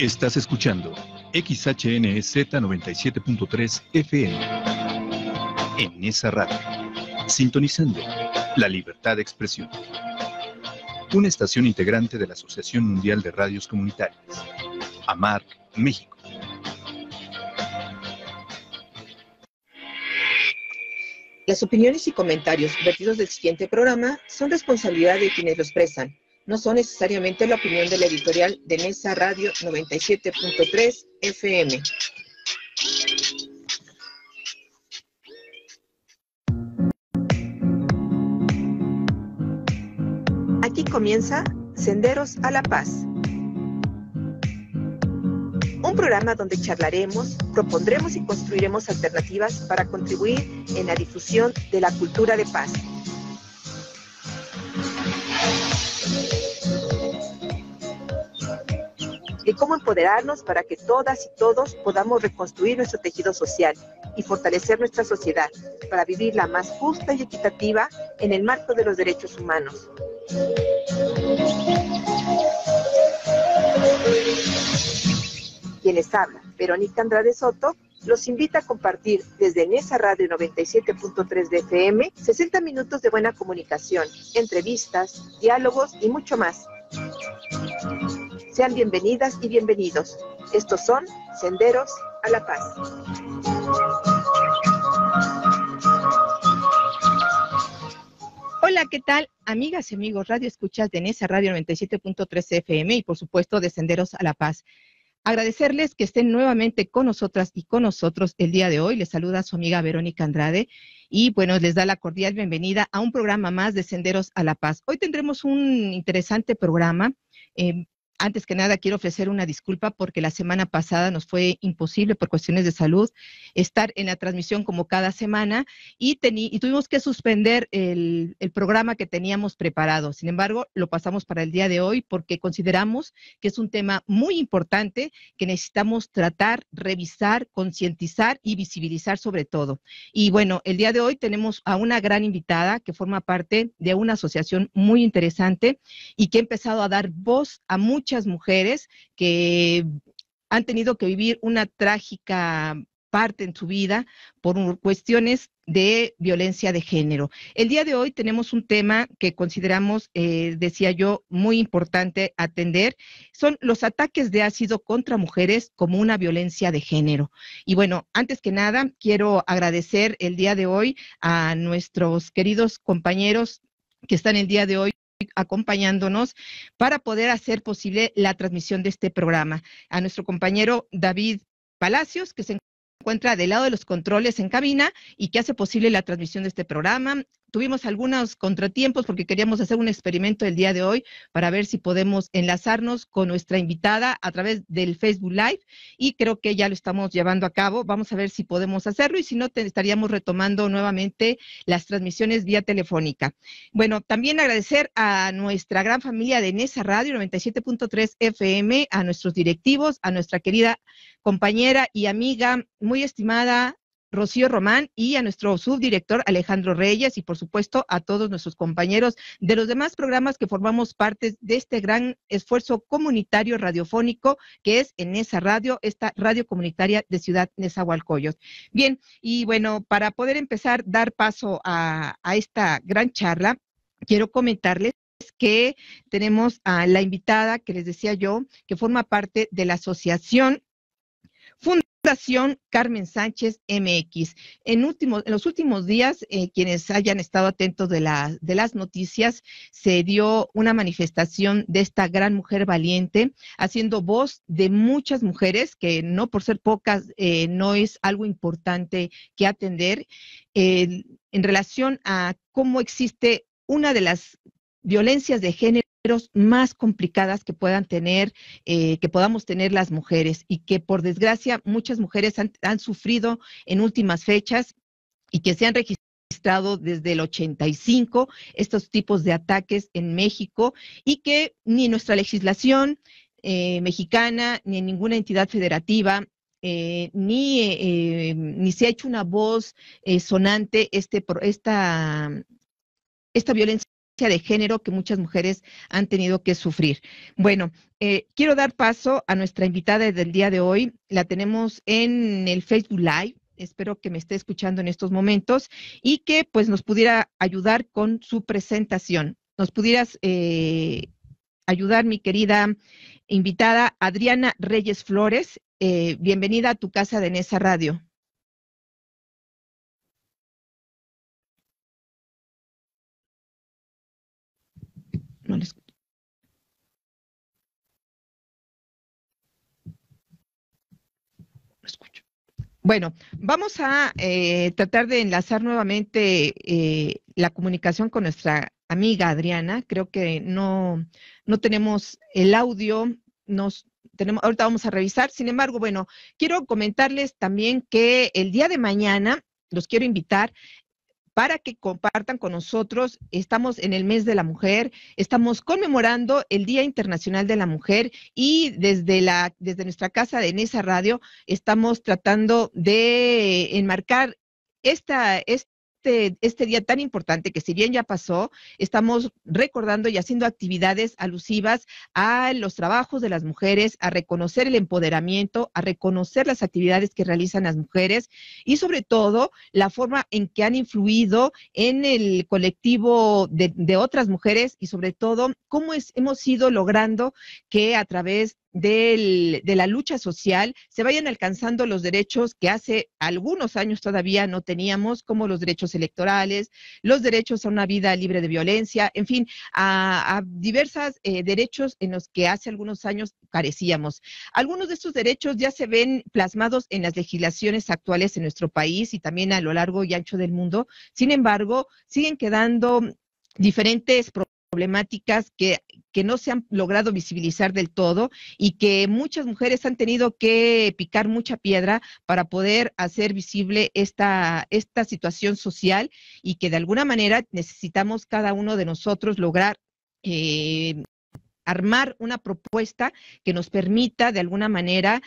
Estás escuchando XHNZ 97.3 FM en esa radio, sintonizando la libertad de expresión. Una estación integrante de la Asociación Mundial de Radios Comunitarias, AMARC, México. Las opiniones y comentarios vertidos del siguiente programa son responsabilidad de quienes lo expresan. No son necesariamente la opinión de la editorial de Nesa Radio 97.3 FM. Aquí comienza Senderos a la Paz. Un programa donde charlaremos, propondremos y construiremos alternativas para contribuir en la difusión de la cultura de paz. De cómo empoderarnos para que todas y todos podamos reconstruir nuestro tejido social y fortalecer nuestra sociedad para vivirla más justa y equitativa en el marco de los derechos humanos. Quien les habla, Verónica Andrade Soto, los invita a compartir desde Nesa Radio 97.3 de FM 60 minutos de buena comunicación, entrevistas, diálogos y mucho más. Sean bienvenidas y bienvenidos. Estos son Senderos a la Paz. Hola, ¿qué tal? Amigas y amigos, radio escuchas de Nesa Radio 97.3 FM y por supuesto de Senderos a la Paz. Agradecerles que estén nuevamente con nosotras y con nosotros el día de hoy. Les saluda su amiga Verónica Andrade y bueno, les da la cordial bienvenida a un programa más de Senderos a la Paz. Hoy tendremos un interesante programa. Antes que nada, quiero ofrecer una disculpa porque la semana pasada nos fue imposible por cuestiones de salud estar en la transmisión como cada semana y tuvimos que suspender el programa que teníamos preparado. Sin embargo, lo pasamos para el día de hoy porque consideramos que es un tema muy importante que necesitamos tratar, revisar, concientizar y visibilizar sobre todo. Y bueno, el día de hoy tenemos a una gran invitada que forma parte de una asociación muy interesante y que ha empezado a dar voz a muchas mujeres que han tenido que vivir una trágica parte en su vida por cuestiones de violencia de género. El día de hoy tenemos un tema que consideramos, decía yo, muy importante atender, son los ataques de ácido contra mujeres como una violencia de género. Y bueno, antes que nada, quiero agradecer el día de hoy a nuestros queridos compañeros que están el día de hoy acompañándonos para poder hacer posible la transmisión de este programa. A nuestro compañero David Palacios, que se encuentra del lado de los controles en cabina y que hace posible la transmisión de este programa. Tuvimos algunos contratiempos porque queríamos hacer un experimento el día de hoy para ver si podemos enlazarnos con nuestra invitada a través del Facebook Live y creo que ya lo estamos llevando a cabo. Vamos a ver si podemos hacerlo y si no, estaríamos retomando nuevamente las transmisiones vía telefónica. Bueno, también agradecer a nuestra gran familia de Nesa Radio 97.3 FM, a nuestros directivos, a nuestra querida compañera y amiga muy estimada Rocío Román y a nuestro subdirector Alejandro Reyes y por supuesto a todos nuestros compañeros de los demás programas que formamos parte de este gran esfuerzo comunitario radiofónico que es en Nesa Radio, esta radio comunitaria de Ciudad Nezahualcóyotl. Bien, y bueno, para poder empezar, dar paso a esta gran charla, quiero comentarles que tenemos a la invitada que les decía yo, que forma parte de la asociación Fundación Carmen Sánchez MX. En los últimos días, quienes hayan estado atentos de las noticias, se dio una manifestación de esta gran mujer valiente, haciendo voz de muchas mujeres, que no por ser pocas, no es algo importante que atender, en relación a cómo existe una de las violencias de género más complicadas que puedan tener, que podamos tener las mujeres y que por desgracia muchas mujeres han sufrido en últimas fechas y que se han registrado desde el 85 estos tipos de ataques en México y que ni nuestra legislación mexicana ni ninguna entidad federativa ni se ha hecho una voz sonante esta violencia de género que muchas mujeres han tenido que sufrir. Bueno, quiero dar paso a nuestra invitada del día de hoy. La tenemos en el Facebook Live. Espero que me esté escuchando en estos momentos y que pues nos pudiera ayudar con su presentación. ¿Nos pudieras ayudar, mi querida invitada Adriana Reyes Flores? Bienvenida a tu casa de Nesa Radio. No le escucho. No escucho. Bueno, vamos a tratar de enlazar nuevamente la comunicación con nuestra amiga Adriana. Creo que no tenemos el audio, ahorita vamos a revisar. Sin embargo, bueno, quiero comentarles también que el día de mañana los quiero invitar para que compartan con nosotros. Estamos en el mes de la mujer, estamos conmemorando el Día Internacional de la Mujer y desde nuestra casa de Nesa Radio estamos tratando de enmarcar este día tan importante que, si bien ya pasó, estamos recordando y haciendo actividades alusivas a los trabajos de las mujeres, a reconocer el empoderamiento, a reconocer las actividades que realizan las mujeres y sobre todo la forma en que han influido en el colectivo de otras mujeres y sobre todo cómo hemos ido logrando que a través de la lucha social se vayan alcanzando los derechos que hace algunos años todavía no teníamos, como los derechos electorales, los derechos a una vida libre de violencia, en fin, a diversos derechos en los que hace algunos años carecíamos. Algunos de estos derechos ya se ven plasmados en las legislaciones actuales en nuestro país y también a lo largo y ancho del mundo. Sin embargo, siguen quedando diferentes problemáticas que no se han logrado visibilizar del todo y que muchas mujeres han tenido que picar mucha piedra para poder hacer visible esta situación social y que de alguna manera necesitamos cada uno de nosotros lograr armar una propuesta que nos permita de alguna manera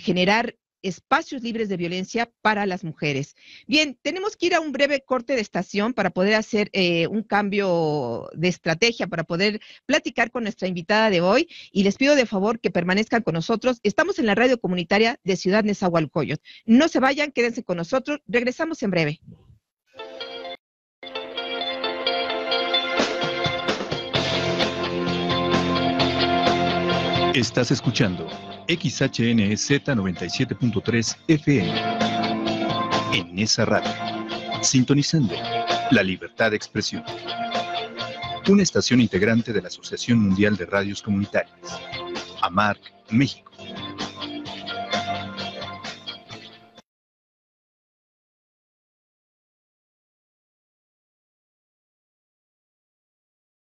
generar espacios libres de violencia para las mujeres. Bien, tenemos que ir a un breve corte de estación para poder hacer un cambio de estrategia, para poder platicar con nuestra invitada de hoy, y les pido de favor que permanezcan con nosotros. Estamos en la radio comunitaria de Ciudad Nezahualcóyotl. No se vayan, quédense con nosotros, regresamos en breve. Estás escuchando XHNZ 97.3 FM en Nesa Radio, sintonizando la libertad de expresión. Una estación integrante de la Asociación Mundial de Radios Comunitarias, AMARC, México.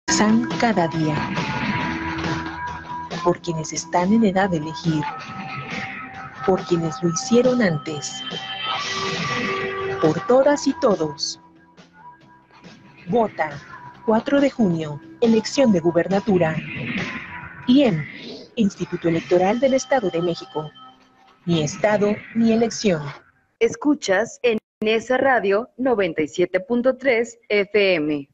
San cada día, por quienes están en edad de elegir, por quienes lo hicieron antes, por todas y todos. Vota 4 de junio, elección de gubernatura. IEM, Instituto Electoral del Estado de México. Ni Estado, ni elección. Escuchas en Nesa Radio 97.3 FM.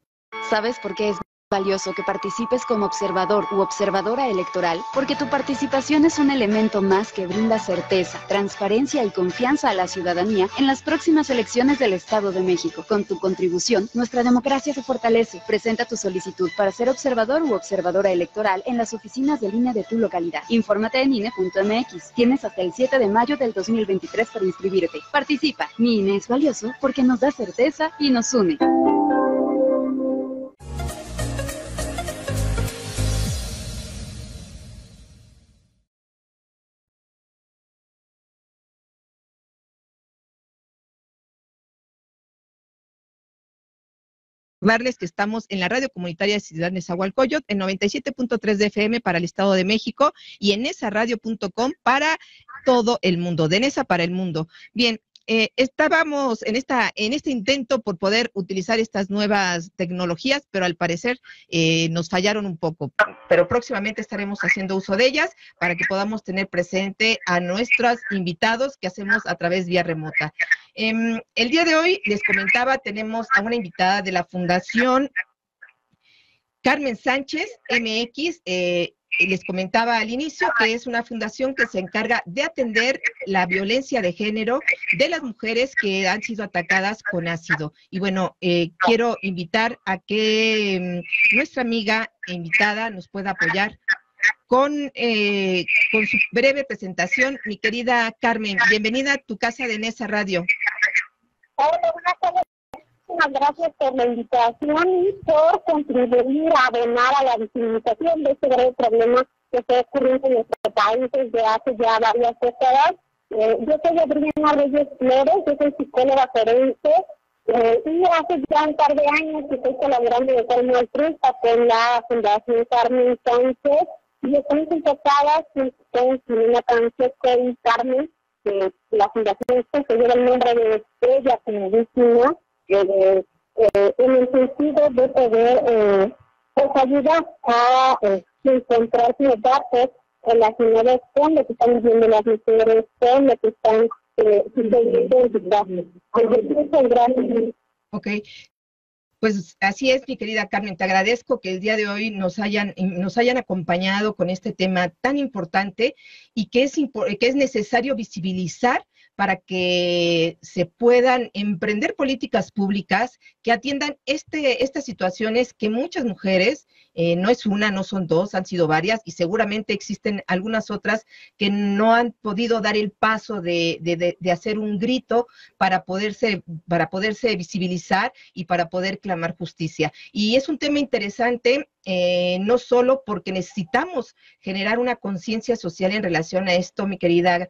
¿Sabes por qué es valioso que participes como observador u observadora electoral? Porque tu participación es un elemento más que brinda certeza, transparencia y confianza a la ciudadanía en las próximas elecciones del Estado de México. Con tu contribución, nuestra democracia se fortalece. Presenta tu solicitud para ser observador u observadora electoral en las oficinas del INE de tu localidad. Infórmate en INE.mx. Tienes hasta el 7 de mayo del 2023 para inscribirte. Participa. Mi INE es valioso porque nos da certeza y nos une. Recordarles que estamos en la radio comunitaria de Ciudad Nezahualcóyotl en 97.3 de FM para el Estado de México y en nesaradio.com para todo el mundo, de Nesa para el mundo. Bien, estábamos en este intento por poder utilizar estas nuevas tecnologías, pero al parecer nos fallaron un poco. Pero próximamente estaremos haciendo uso de ellas para que podamos tener presente a nuestros invitados que hacemos a través vía remota. El día de hoy, les comentaba, tenemos a una invitada de la Fundación Carmen Sánchez, MX, les comentaba al inicio que es una fundación que se encarga de atender la violencia de género de las mujeres que han sido atacadas con ácido. Y bueno, quiero invitar a que nuestra amiga invitada nos pueda apoyar con su breve presentación. Mi querida Carmen, bienvenida a tu casa de Nesa Radio. Hola, buenas tardes. Muchas gracias por la invitación y por contribuir a abonar a la visibilización de este grave problema que está ocurriendo en nuestro país desde hace ya varias décadas. Yo soy Adriana Reyes Flores, yo soy psicóloga forense y hace ya un par de años que estoy colaborando de forma altruista con la Fundación Carmen Sánchez y estamos enfocadas con Jimena Francesco y Carmen, que la fundación que lleva el nombre de ella como víctima, en el sentido de poder ayudar a encontrar los datos relacionados con lo que están viviendo las mujeres, con lo que están sucediendo en sus casos. Ok, pues así es, mi querida Carmen, te agradezco que el día de hoy nos hayan acompañado con este tema tan importante y que es necesario visibilizar para que se puedan emprender políticas públicas que atiendan estas situaciones que muchas mujeres, no es una, no son dos, han sido varias y seguramente existen algunas otras que no han podido dar el paso de hacer un grito para poderse visibilizar y para poder clamar justicia. Y es un tema interesante, no solo porque necesitamos generar una conciencia social en relación a esto, mi querida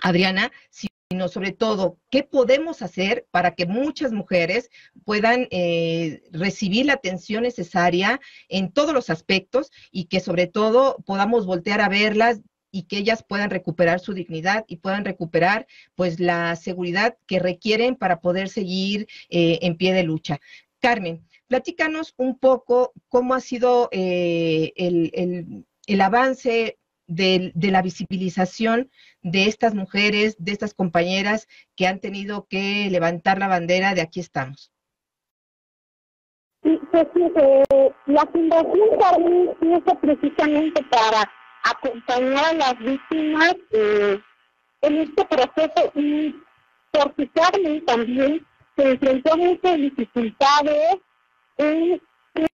Adriana, sino sobre todo, ¿qué podemos hacer para que muchas mujeres puedan recibir la atención necesaria en todos los aspectos y que sobre todo podamos voltear a verlas y que ellas puedan recuperar su dignidad y puedan recuperar pues la seguridad que requieren para poder seguir en pie de lucha? Carmen, platícanos un poco cómo ha sido el avance de la visibilización de estas mujeres, de estas compañeras que han tenido que levantar la bandera de aquí estamos. Sí, la Fundación Carmen hizo precisamente para acompañar a las víctimas en este proceso y porque Carmen también se enfrentó a muchas dificultades en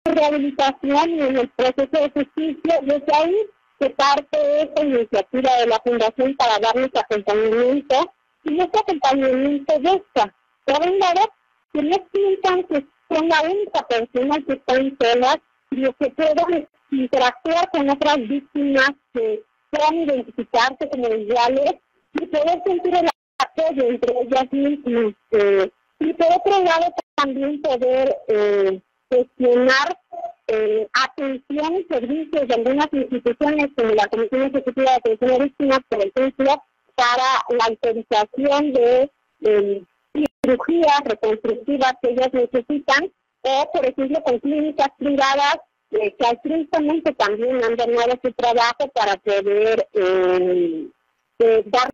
rehabilitación y en el proceso de justicia. Desde ahí se parte esta iniciativa de la Fundación para darles acompañamiento, y este acompañamiento busca, por un lado, que no sientan que son la única persona que están solas, sino que puedan interactuar con otras víctimas que puedan identificarse como iguales y poder sentir el apoyo entre ellas mismas. Y por otro lado, también poder gestionar atención y servicios de algunas instituciones como la Comisión Ejecutiva de Atención a Víctimas, por ejemplo, para la autorización de cirugías reconstructivas que ellas necesitan, o por ejemplo con clínicas privadas que altruistamente también han donado su trabajo para poder dar,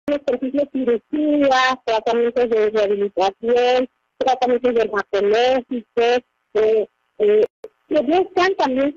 por ejemplo, cirugías, tratamientos de rehabilitación, tratamientos dermatológicos, que buscan también,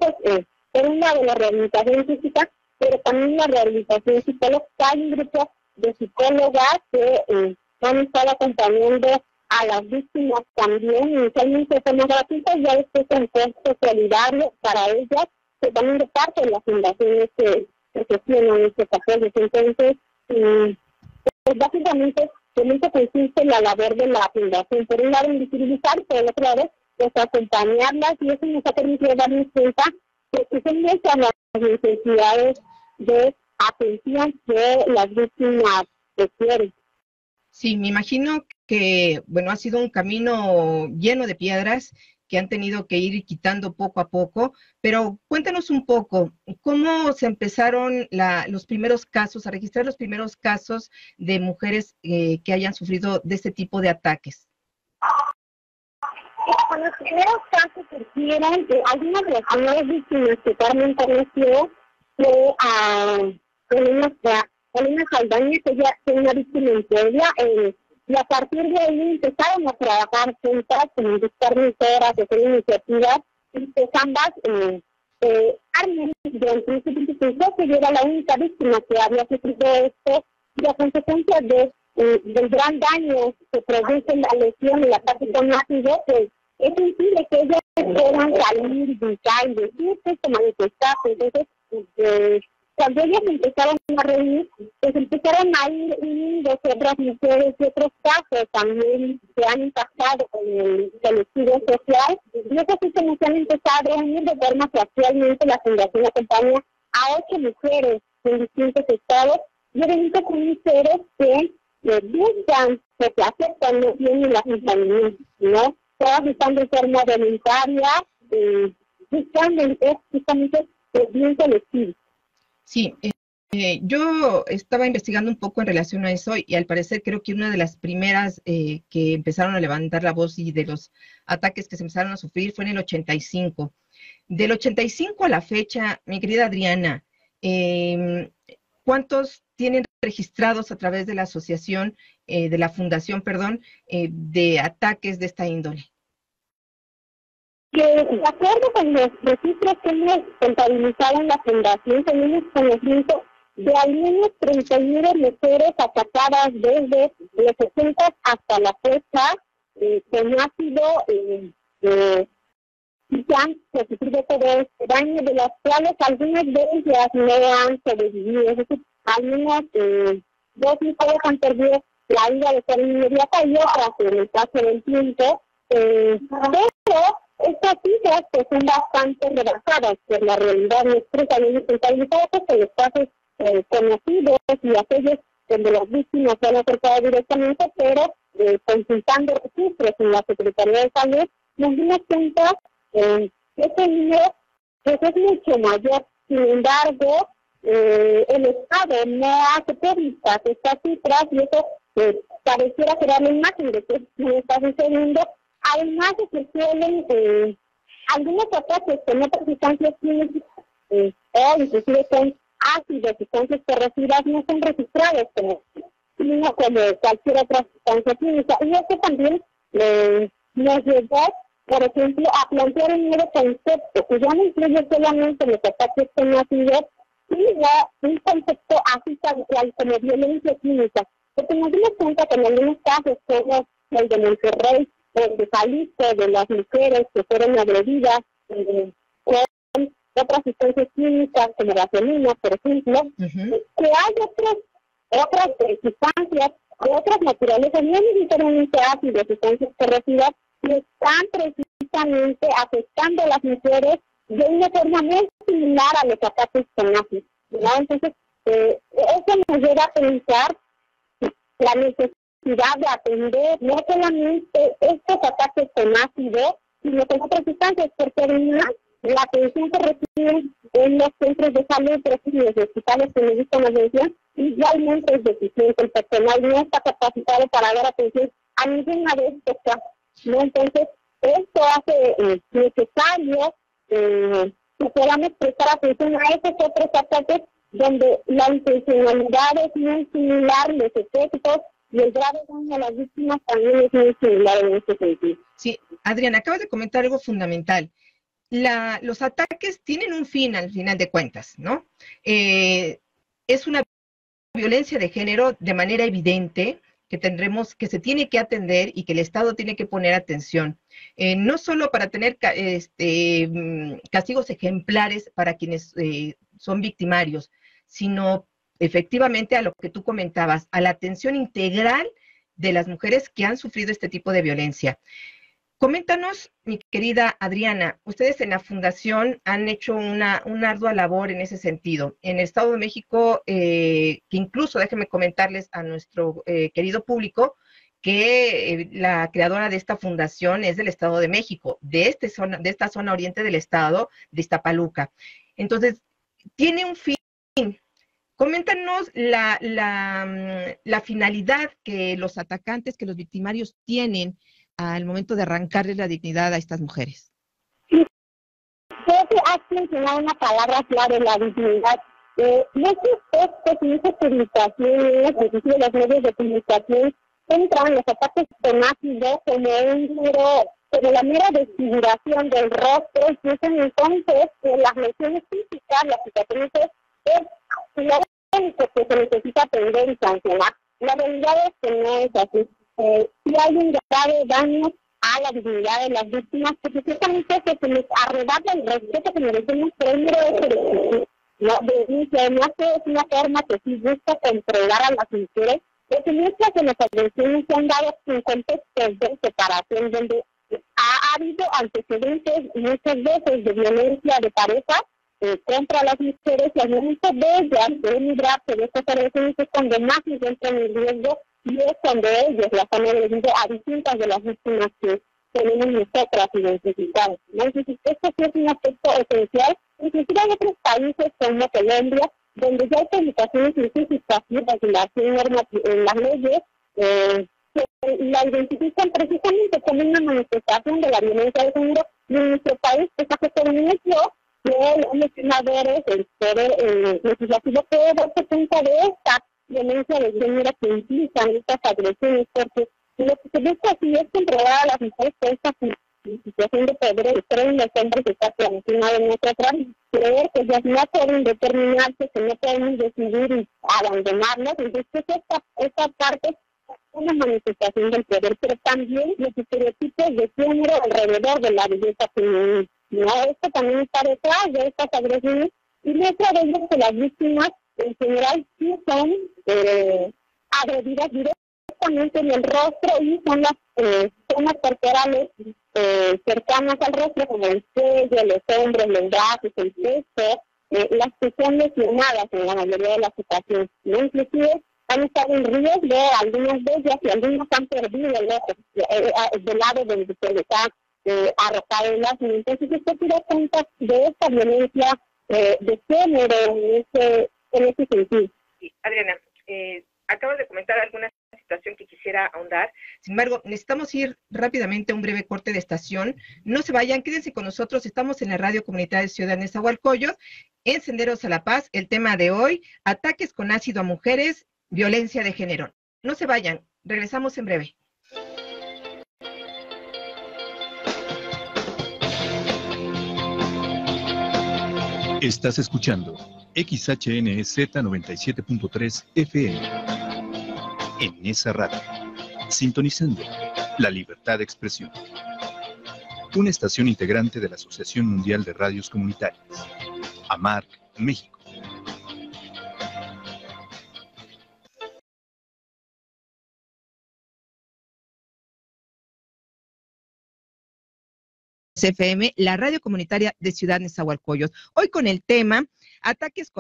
por un lado, la rehabilitación física, pero también la rehabilitación psicológica. Hay un grupo de psicólogas que han estado acompañando a las víctimas también, inicialmente son gratuitas, ya después en costo solidario para ellas, que también de parte de las fundaciones que gestionan estos apoyos. Entonces, pues básicamente, en eso consiste la labor de la fundación. Por un lado, en visibilizar, por el otro lado, pues acompañarlas, y eso nos ha permitido darnos cuenta que son muchas las necesidades de atención que las víctimas requieren. Sí, me imagino que, bueno, ha sido un camino lleno de piedras que han tenido que ir quitando poco a poco, pero cuéntanos un poco, ¿cómo se empezaron los primeros casos, a registrar los primeros casos de mujeres que hayan sufrido de este tipo de ataques? Con los primeros casos surgieron algunas de las primeras víctimas que Carmen conoció fue a Elena Saldaña, que ella fue una víctima en Puebla, y a partir de ahí empezaron a trabajar juntas, en buscar mentoras, hacer iniciativas, y pues ambas armen durante este tiempo pensó que yo era la única víctima que había sufrido esto, y a consecuencia del gran daño que produce la lesión en la parte con ácido, pues es imposible que ellas puedan salir, brincar y decir esto, manifestarse. Entonces, cuando ellas empezaron a reír, pues empezaron a ir uniendo otras mujeres y otros casos también que han impactado con el colectivo social. Y es así como se han empezado a unir de forma que actualmente la Fundación acompaña a 8 mujeres en distintos estados, y obviamente son mujeres que buscan, que se aceptan, no tienen la feminidad, ¿no? Todas están de forma voluntaria, buscando justamente el bien colectivo. Sí, yo estaba investigando un poco en relación a eso y al parecer creo que una de las primeras que empezaron a levantar la voz y de los ataques que se empezaron a sufrir fue en el 85. Del 85 a la fecha, mi querida Adriana, ¿cuántos tienen registrados a través de la asociación, de la fundación, perdón, de ataques de esta índole? Que de acuerdo con los registros que hemos contabilizado en la fundación, tenemos conocimiento de al menos 39 mujeres atacadas desde los 60 hasta la fecha, que ha sido que han sufrido todo este daño, de las cuales algunas de ellas no han sobrevivido. Es decir, al menos 2 mujeres han perdido la vida de forma inmediata y otras en el caso del tiempo, pero estas cifras pues, son bastante rebasadas por la realidad nuestra, también contabilizadas por los casos conocidos y aquellos donde las víctimas se han acercado directamente, pero consultando registros en la Secretaría de Salud, nos dimos cuenta este número pues, es mucho mayor. Sin embargo, el Estado no hace públicas estas cifras y eso pareciera crear la imagen de que no está sucediendo. Además de que suelen algunos ataques con otras sustancias químicas o inclusive con ácidos y con corrosivas no son registrados como cualquier otra sustancia química. Y eso también nos llevó, por ejemplo, a plantear un nuevo concepto que ya no incluye solamente los ataques con ácidos, sino un concepto así tal cual como violencia química. Porque nos dimos cuenta que en algunos casos, como el de Monterrey, el de Jalisco, de las mujeres que fueron agredidas con otras sustancias químicas como la gasolina, por ejemplo, que hay otras sustancias de otras naturalezas, no necesariamente ácidos, sustancias corrosivas, que están precisamente afectando a las mujeres de una forma muy similar a los ataques con ácidos, ¿no? Entonces, eso nos lleva a pensar la necesidad de atender no solamente estos ataques con ácido, sino con otras sustancias, porque además la atención que reciben en los centros de salud, y los hospitales que necesitan atención, igualmente es deficiente. El personal no está capacitado para dar atención a ninguna de estos casos, ¿no? Entonces, esto hace necesario que podamos prestar atención a esos otros ataques donde la intencionalidad es muy similar, los efectos y el grave daño a las víctimas también es muy similar en este sentido. Sí, Adriana, acabas de comentar algo fundamental. Los ataques tienen un fin al final de cuentas, ¿no? Es una violencia de género de manera evidente que se tiene que atender y que el Estado tiene que poner atención. No solo para tener castigos ejemplares para quienes son victimarios, sino efectivamente a lo que tú comentabas, a la atención integral de las mujeres que han sufrido este tipo de violencia. Coméntanos, mi querida Adriana, ustedes en la Fundación han hecho una ardua labor en ese sentido. En el Estado de México, que incluso déjenme comentarles a nuestro querido público que la creadora de esta fundación es del Estado de México, de esta zona oriente del estado de Iztapaluca. Entonces, tiene un fin. Coméntanos la finalidad que los atacantes, que los victimarios tienen al momento de arrancarle la dignidad a estas mujeres. Sí, creo que has mencionado una palabra clave, la dignidad. Muchos textos y muchas publicaciones, inclusive los medios de comunicación, entran los ataques con ácido como un número pero la mera desfiguración del rostro, incluso entonces las lesiones físicas, las cicatrices, es lo único que se necesita aprender y sancionar. La realidad es que no es así. Si hay un grave daño a la dignidad de las víctimas, que precisamente se les arrebata el respeto que merecemos, primero es el no, además es una forma que sí busca controlar a las mujeres, porque muchas de las agresiones se han dado en contextos de separación, donde ha habido antecedentes muchas veces de violencia de pareja contra las mujeres, y al momento de ellas de librarse de estas agresiones es cuando más se encuentran en riesgo, y es cuando ellos las han agredido a distintas de las víctimas que tenemos nosotras identificadas, ¿no? Entonces, esto sí es un aspecto esencial. Inclusive hay otros países como Colombia, donde ya hay publicaciones científicas y regulación en las leyes que la identifican precisamente como una manifestación de la violencia de género. Y en nuestro país, esta cuestión es que los legisladores, el poder legislativo puede darse cuenta de esta violencia de género que implican estas agresiones, porque lo que se busca así es controlar a las mujeres por esta situación de poder, pero en los hombres está clarificado en nosotras, creer que ellas no pueden determinarse, que no pueden decidir y abandonarlas. Entonces esta parte es una manifestación del poder, pero también los estereotipos de género alrededor de la belleza femenina. ¿No? Esto también está detrás de estas agresiones, y muestra de ellos que las víctimas en general sí son agredidas directamente en el rostro, y son las zonas corporales cercanas al rostro, como el cuello, los hombros, los brazos, el pecho, las que son lesionadas en la mayoría de las ocasiones, ¿no? Inclusive han estado en riesgo algunas de ellas, y algunos han perdido el ojo del lado donde se les ha arrojado el lápiz. Entonces esto tira cuenta de esta violencia de género en ese sentido. Sí, Adriana, acabas de comentar alguna situación que quisiera ahondar. Sin embargo, necesitamos ir rápidamente a un breve corte de estación. No se vayan, quédense con nosotros. Estamos en la Radio Comunitaria Ciudad Nezahualcóyotl, en Senderos a la Paz. El tema de hoy, ataques con ácido a mujeres, violencia de género. No se vayan, regresamos en breve. Estás escuchando XHNZ 97.3 FM. En esa radio, sintonizando la libertad de expresión. Una estación integrante de la Asociación Mundial de Radios Comunitarias, AMARC, México. FM, la radio comunitaria de Ciudad Nezahualcóyotl. Hoy con el tema ataques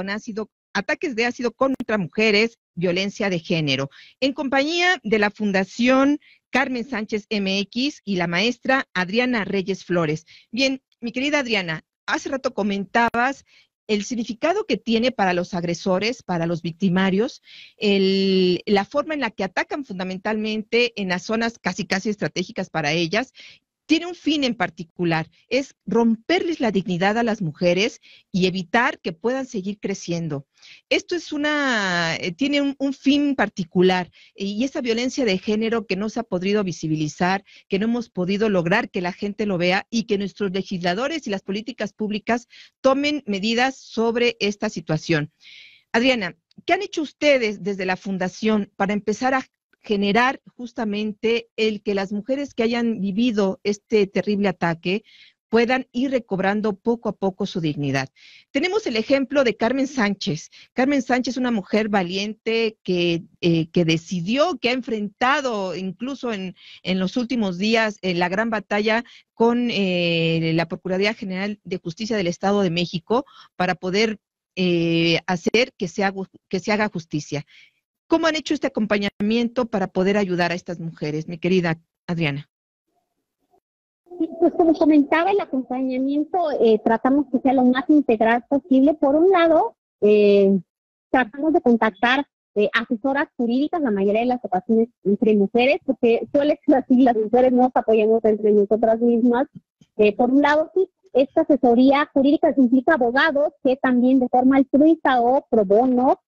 de ácido contra mujeres, violencia de género, en compañía de la Fundación Carmen Sánchez MX y la maestra Adriana Reyes Flores. Bien, mi querida Adriana, hace rato comentabas el significado que tiene para los agresores, para los victimarios, la forma en la que atacan fundamentalmente en las zonas casi estratégicas para ellas. Tiene un fin en particular, es romperles la dignidad a las mujeres y evitar que puedan seguir creciendo. Esto es tiene un fin particular, y esa violencia de género que no se ha podido visibilizar, que no hemos podido lograr que la gente lo vea, y que nuestros legisladores y las políticas públicas tomen medidas sobre esta situación. Adriana, ¿qué han hecho ustedes desde la Fundación para empezar a generar justamente el que las mujeres que hayan vivido este terrible ataque puedan ir recobrando poco a poco su dignidad? Tenemos el ejemplo de Carmen Sánchez. Carmen Sánchez, una mujer valiente que decidió, que ha enfrentado incluso en los últimos días la gran batalla con la Procuraduría General de Justicia del Estado de México para poder hacer que se haga justicia. ¿Cómo han hecho este acompañamiento para poder ayudar a estas mujeres, mi querida Adriana? Sí, pues como comentaba, el acompañamiento tratamos que sea lo más integral posible. Por un lado, tratamos de contactar asesoras jurídicas, la mayoría de las ocasiones entre mujeres, porque suele ser así, las mujeres nos apoyamos entre nosotras mismas. Por un lado, sí, esta asesoría jurídica implica abogados que también de forma altruista o pro bono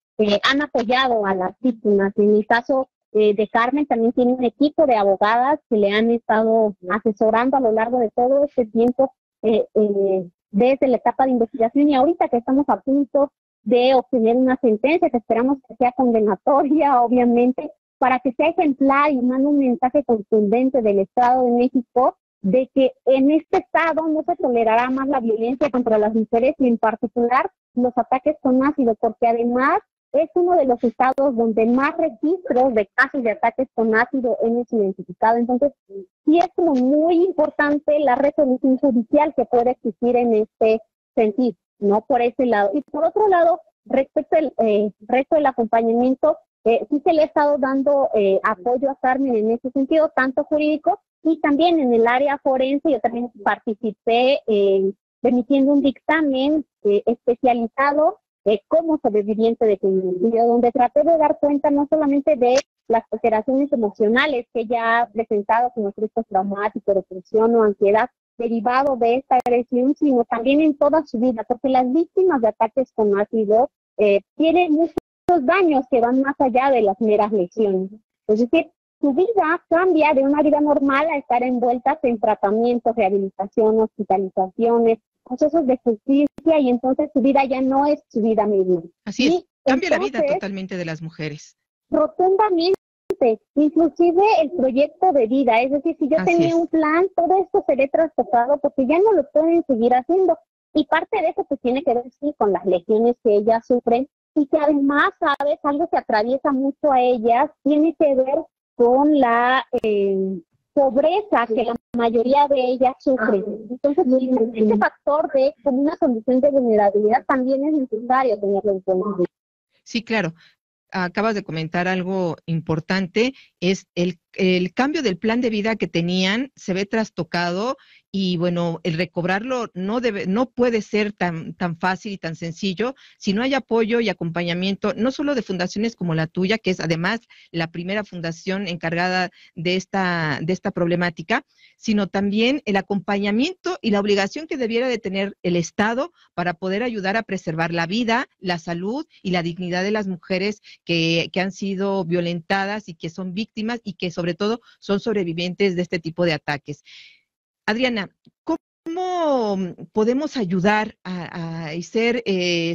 han apoyado a las víctimas. En mi caso, de Carmen también tiene un equipo de abogadas que le han estado asesorando a lo largo de todo este tiempo, desde la etapa de investigación, y ahorita que estamos a punto de obtener una sentencia que esperamos que sea condenatoria, obviamente, para que sea ejemplar y mande un mensaje contundente del Estado de México de que en este estado no se tolerará más la violencia contra las mujeres y en particular los ataques con ácido, porque además es uno de los estados donde más registros de casos de ataques con ácido hemos identificado. Entonces, sí es como muy importante la resolución judicial que puede existir en este sentido, ¿no? Por ese lado. Y por otro lado, respecto al resto del acompañamiento, sí se le ha estado dando apoyo a Carmen en ese sentido, tanto jurídico y también en el área forense. Yo también participé emitiendo un dictamen especializado como sobreviviente de feminicidio, donde traté de dar cuenta no solamente de las alteraciones emocionales que ella ha presentado como estrés traumático, depresión o ansiedad derivado de esta agresión, sino también en toda su vida, porque las víctimas de ataques con ácido tienen muchos daños que van más allá de las meras lesiones. Es decir, su vida cambia de una vida normal a estar envueltas en tratamientos, rehabilitación, hospitalizaciones, procesos de justicia, y entonces su vida ya no es su vida misma. Así es, cambia entonces, la vida totalmente de las mujeres. Rotundamente, inclusive el proyecto de vida, es decir, si yo tenía un plan, todo esto se ve trastocado porque ya no lo pueden seguir haciendo. Y parte de eso pues tiene que ver sí con las lesiones que ellas sufren, y que además, ¿sabes? Algo que atraviesa mucho a ellas tiene que ver con la pobreza que la mayoría de ellas sufren. Entonces, este factor de como una condición de vulnerabilidad también es necesario tenerlo en cuenta. Sí, claro. Acabas de comentar algo importante, es el cambio del plan de vida que tenían, se ve trastocado, y bueno, el recobrarlo no puede ser tan fácil y tan sencillo si no hay apoyo y acompañamiento, no solo de fundaciones como la tuya, que es además la primera fundación encargada de esta problemática, sino también el acompañamiento y la obligación que debiera de tener el Estado para poder ayudar a preservar la vida, la salud y la dignidad de las mujeres que han sido violentadas y que son víctimas y que sobre todo son sobrevivientes de este tipo de ataques. Adriana, ¿cómo podemos ayudar a ser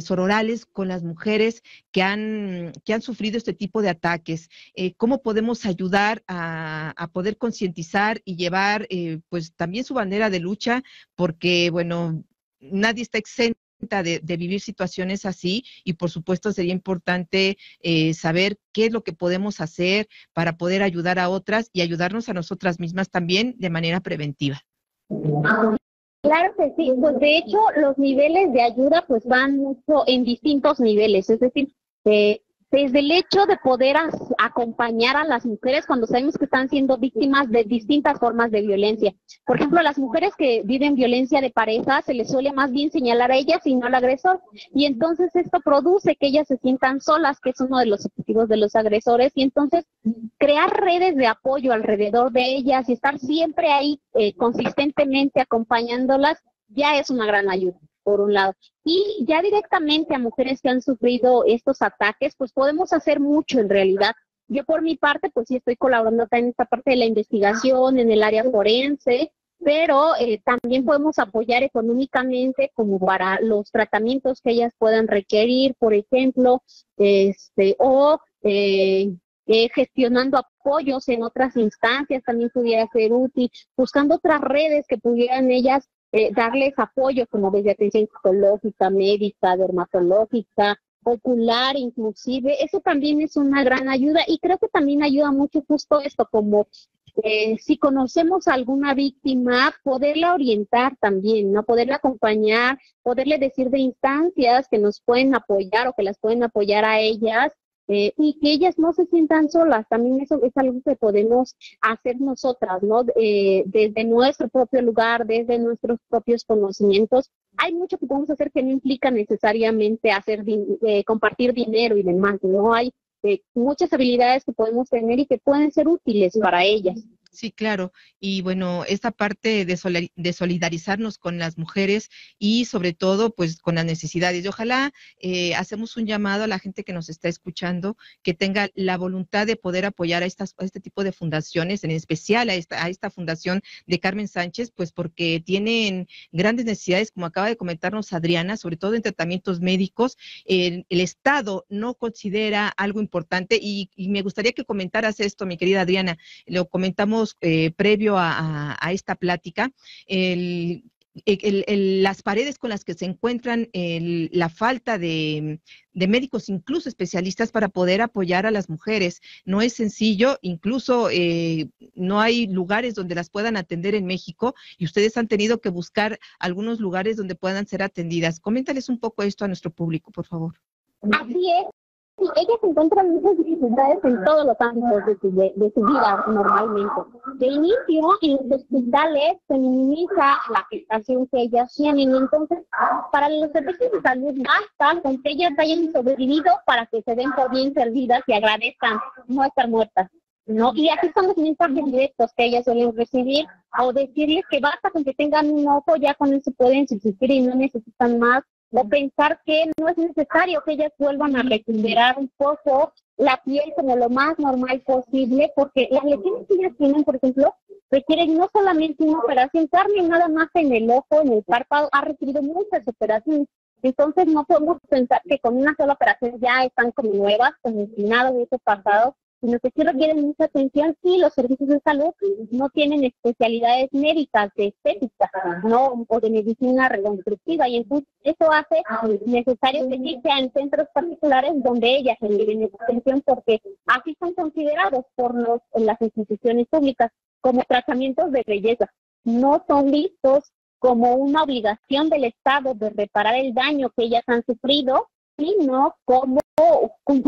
sororales con las mujeres que han sufrido este tipo de ataques? ¿Cómo podemos ayudar a poder concientizar y llevar pues también su bandera de lucha? Porque, bueno, nadie está exento de vivir situaciones así, y por supuesto sería importante saber qué es lo que podemos hacer para poder ayudar a otras y ayudarnos a nosotras mismas también de manera preventiva. Claro que sí, pues de hecho los niveles de ayuda pues van mucho en distintos niveles, es decir, desde el hecho de poder acompañar a las mujeres cuando sabemos que están siendo víctimas de distintas formas de violencia. Por ejemplo, a las mujeres que viven violencia de pareja se les suele más bien señalar a ellas y no al agresor, y entonces esto produce que ellas se sientan solas, que es uno de los objetivos de los agresores, y entonces crear redes de apoyo alrededor de ellas y estar siempre ahí consistentemente acompañándolas ya es una gran ayuda, por un lado. Y ya directamente a mujeres que han sufrido estos ataques, pues podemos hacer mucho en realidad. Yo por mi parte, pues sí estoy colaborando acá en esta parte de la investigación, en el área forense, pero también podemos apoyar económicamente como para los tratamientos que ellas puedan requerir, por ejemplo, gestionando apoyos en otras instancias también pudiera ser útil, buscando otras redes que pudieran ellas darles apoyo, como desde atención psicológica, médica, dermatológica, ocular inclusive. Eso también es una gran ayuda, y creo que también ayuda mucho justo esto, como si conocemos a alguna víctima, poderla orientar también, ¿no? Poderla acompañar, poderle decir de instancias que nos pueden apoyar o que las pueden apoyar a ellas, y que ellas no se sientan solas. También eso es algo que podemos hacer nosotras, ¿no? Desde nuestro propio lugar, desde nuestros propios conocimientos. Hay mucho que podemos hacer que no implica necesariamente compartir dinero y demás, ¿no? Hay muchas habilidades que podemos tener y que pueden ser útiles para ellas. Sí, claro. Y bueno, esta parte de solidarizarnos con las mujeres y sobre todo, pues, con las necesidades. Y ojalá hacemos un llamado a la gente que nos está escuchando, que tenga la voluntad de poder apoyar a este tipo de fundaciones, en especial a esta fundación de Carmen Sánchez, pues porque tienen grandes necesidades, como acaba de comentarnos Adriana, sobre todo en tratamientos médicos. El Estado no considera algo importante y me gustaría que comentaras esto, mi querida Adriana. Lo comentamos previo a esta plática, las paredes con las que se encuentran, la falta de médicos, incluso especialistas, para poder apoyar a las mujeres. No es sencillo, incluso no hay lugares donde las puedan atender en México y ustedes han tenido que buscar algunos lugares donde puedan ser atendidas. Coméntales un poco esto a nuestro público, por favor. Así es. Sí, ellas encuentran muchas dificultades en todos los ámbitos de su vida normalmente. De inicio, en los hospitales se minimiza la afectación que ellas tienen. Entonces, para los servicios de salud basta con que ellas hayan sobrevivido para que se den por bien servidas y agradezcan no estar muertas, ¿no? Y así son los mensajes directos que ellas suelen recibir, o decirles que basta con que tengan un ojo, ya con eso pueden subsistir y no necesitan más. O pensar que no es necesario que ellas vuelvan a recuperar un poco la piel como lo más normal posible, porque las lesiones que ellas tienen, por ejemplo, requieren no solamente una operación. Carmen, nada más en el ojo, en el párpado, ha requerido muchas operaciones. Entonces no podemos pensar que con una sola operación ya están como nuevas, como si nada hubiese pasado, sino que sí requieren mucha atención, y los servicios de salud no tienen especialidades médicas de estética, ¿no? O de medicina reconstructiva, y entonces eso hace necesario que sí sean centros particulares donde ellas reciben esa atención, porque así son considerados por las instituciones públicas como tratamientos de belleza. No son vistos como una obligación del Estado de reparar el daño que ellas han sufrido, sino como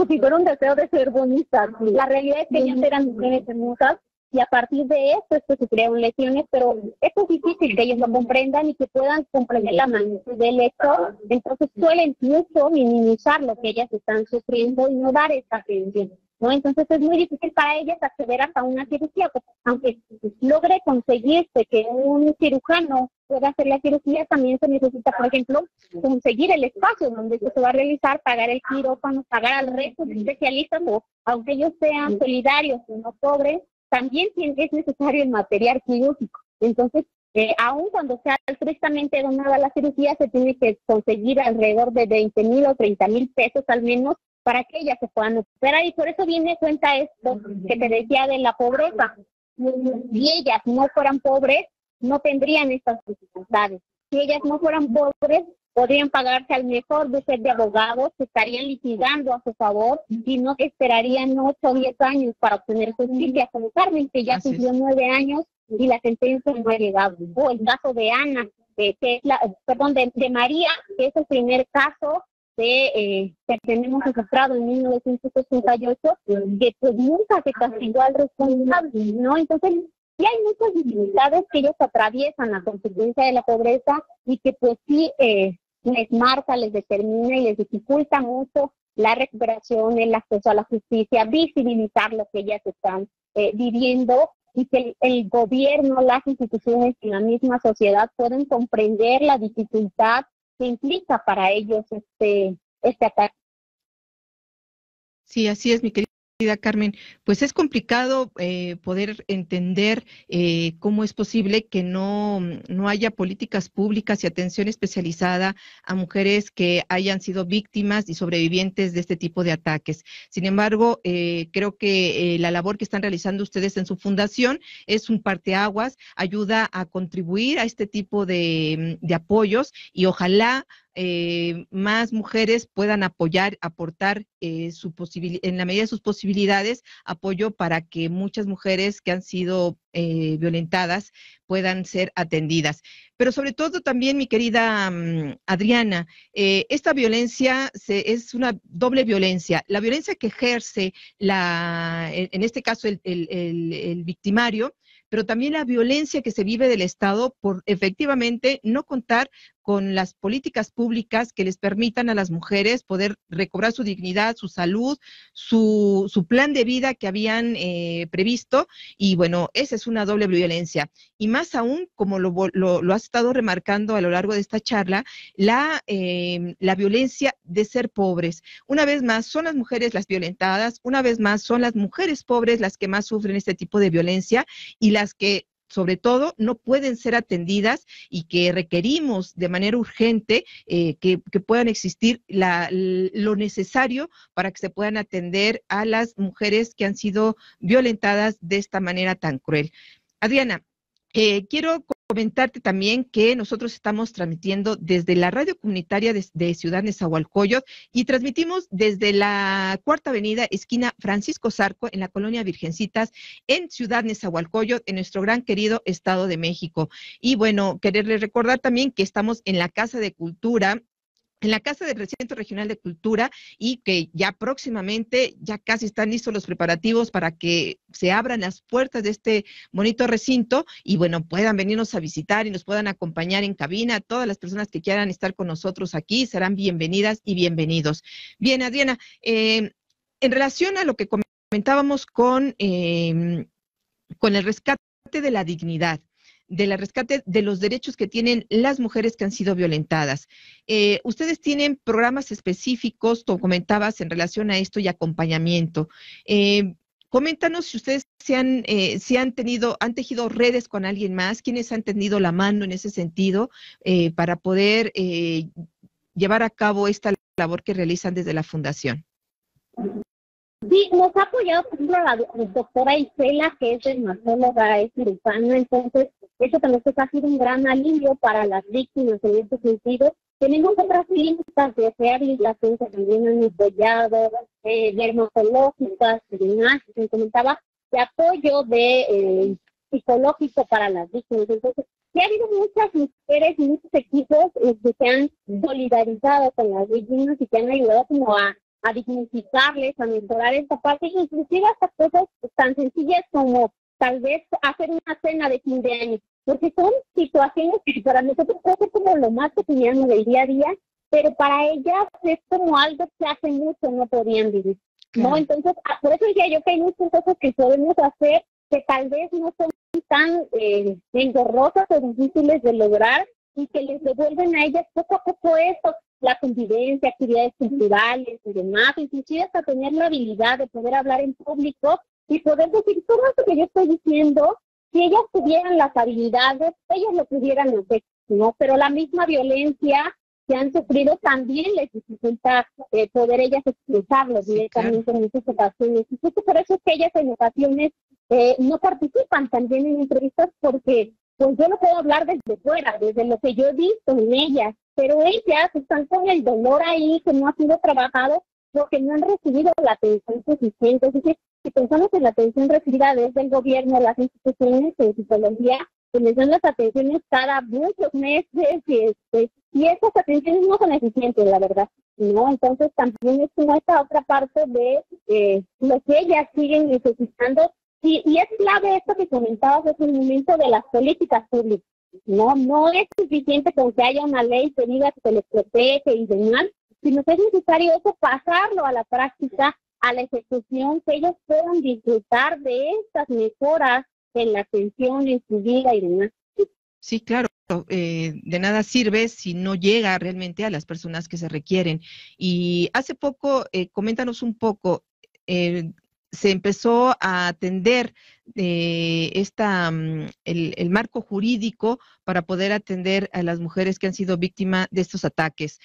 si fuera un deseo de ser bonitas. La realidad es que ellas eran mujeres hermosas, y a partir de esto es que sufrieron lesiones, pero es difícil que ellos lo comprendan y que puedan comprender la magnitud del hecho. Entonces suelen mucho minimizar lo que ellas están sufriendo y no dar esa atención, ¿no? Entonces es muy difícil para ellas acceder hasta una cirugía, porque aunque logre conseguirse que un cirujano pueda hacer la cirugía, también se necesita, por ejemplo, conseguir el espacio donde se va a realizar, pagar el quirófano, pagar al resto de especialistas, o aunque ellos sean solidarios y no pobres, también es necesario el material quirúrgico. Entonces, aun cuando sea altruistamente donada la cirugía, se tiene que conseguir alrededor de 20,000 o 30,000 pesos al menos para que ellas se puedan operar, y por eso viene cuenta esto que te decía de la pobreza. Si ellas no fueran pobres, no tendrían estas dificultades. Si ellas no fueran pobres, podrían pagarse al mejor bufete de abogados, que estarían litigando a su favor y no esperarían 8 o 10 años para obtener justicia, como Carmen, que ya cumplió 9 años y la sentencia no ha llegado. O el caso de Ana, de María, que es el primer caso que tenemos registrado en 1968, que pues nunca se castigó al responsable, ¿no? Entonces, sí hay muchas dificultades que ellos atraviesan a consecuencia de la pobreza, y que pues sí les marca, les determina y les dificulta mucho la recuperación, el acceso a la justicia, visibilizar lo que ellas están viviendo, y que el gobierno, las instituciones y la misma sociedad pueden comprender la dificultad que implica para ellos este ataque. Sí, así es, mi querida Carmen. Pues es complicado poder entender cómo es posible que no haya políticas públicas y atención especializada a mujeres que hayan sido víctimas y sobrevivientes de este tipo de ataques. Sin embargo, creo que la labor que están realizando ustedes en su fundación es un parteaguas, ayuda a contribuir a este tipo de apoyos, y ojalá más mujeres puedan aportar en la medida de sus posibilidades, apoyo para que muchas mujeres que han sido violentadas puedan ser atendidas. Pero sobre todo también, mi querida Adriana, esta violencia es una doble violencia. La violencia que ejerce, en este caso, el victimario, pero también la violencia que se vive del Estado por efectivamente no contar con las políticas públicas que les permitan a las mujeres poder recobrar su dignidad, su salud, su plan de vida que habían previsto, y bueno, esa es una doble violencia. Y más aún, como lo has estado remarcando a lo largo de esta charla, la violencia de ser pobres. Una vez más, son las mujeres las violentadas, una vez más, son las mujeres pobres las que más sufren este tipo de violencia y las que sobre todo no pueden ser atendidas y que requerimos de manera urgente que puedan existir lo necesario para que se puedan atender a las mujeres que han sido violentadas de esta manera tan cruel. Adriana, quiero comentarte también que nosotros estamos transmitiendo desde la radio comunitaria de Ciudad Nezahualcóyotl y transmitimos desde la Cuarta Avenida, esquina Francisco Zarco, en la colonia Virgencitas, en Ciudad Nezahualcóyotl, en nuestro gran querido Estado de México. Y bueno, quererles recordar también que estamos en la Casa de Cultura, en la Casa del Centro Regional de Cultura, y que ya próximamente, ya casi están listos los preparativos para que se abran las puertas de este bonito recinto y bueno, puedan venirnos a visitar y nos puedan acompañar en cabina. Todas las personas que quieran estar con nosotros aquí serán bienvenidas y bienvenidos. Bien, Adriana, en relación a lo que comentábamos con el rescate de la dignidad, del rescate de los derechos que tienen las mujeres que han sido violentadas. Ustedes tienen programas específicos, como comentabas, en relación a esto y acompañamiento. Coméntanos si ustedes han tejido redes con alguien más, quiénes han tendido la mano en ese sentido para poder llevar a cabo esta labor que realizan desde la Fundación. Sí, nos ha apoyado, por ejemplo, la doctora Isela, que es dermatóloga, es cirujana, entonces eso también ha sido un gran alivio para las víctimas en este sentido. Tenemos otras clínicas de rehabilitación que también han apoyado, dermatológicas, se comentaba, de apoyo psicológico para las víctimas. Entonces, sí ha habido muchas mujeres y muchos equipos que se han solidarizado con las víctimas y que han ayudado como a dignificarles, a mejorar esta parte, inclusive hasta cosas tan sencillas como tal vez hacer una cena de fin de año, porque son situaciones que para nosotros puede ser como lo más cotidiano del día a día, pero para ellas es como algo que hace mucho no podían vivir, ¿no? Entonces, por eso decía yo que hay muchas cosas que podemos hacer que tal vez no son tan engorrosas o difíciles de lograr y que les devuelven a ellas poco a poco esto, la convivencia, actividades culturales y demás, inclusive hasta tener la habilidad de poder hablar en público y poder decir todo esto que yo estoy diciendo, si ellas tuvieran las habilidades, ellas lo pudieran hacer, ¿no? Pero la misma violencia que han sufrido también les dificulta poder ellas expresarlo directamente en muchas ocasiones. Y justo por eso es que ellas en ocasiones no participan también en entrevistas porque pues yo no puedo hablar desde fuera, desde lo que yo he visto en ellas, pero ellas están con el dolor ahí que no ha sido trabajado porque no han recibido la atención suficiente. Así que si pensamos en la atención recibida desde el gobierno, las instituciones de psicología, que les dan las atenciones cada muchos meses y esas atenciones no son eficientes, la verdad, ¿no? Entonces también es como esta otra parte de lo que ellas siguen necesitando. Y es clave esto que comentabas hace un momento de las políticas públicas, ¿no? No es suficiente con que haya una ley que diga que se les protege y demás, sino que es necesario eso pasarlo a la práctica, a la ejecución, que ellos puedan disfrutar de estas mejoras en la atención, en su vida y demás. Sí, claro. De nada sirve si no llega realmente a las personas que se requieren. Y hace poco, coméntanos un poco, se empezó a atender el marco jurídico para poder atender a las mujeres que han sido víctimas de estos ataques.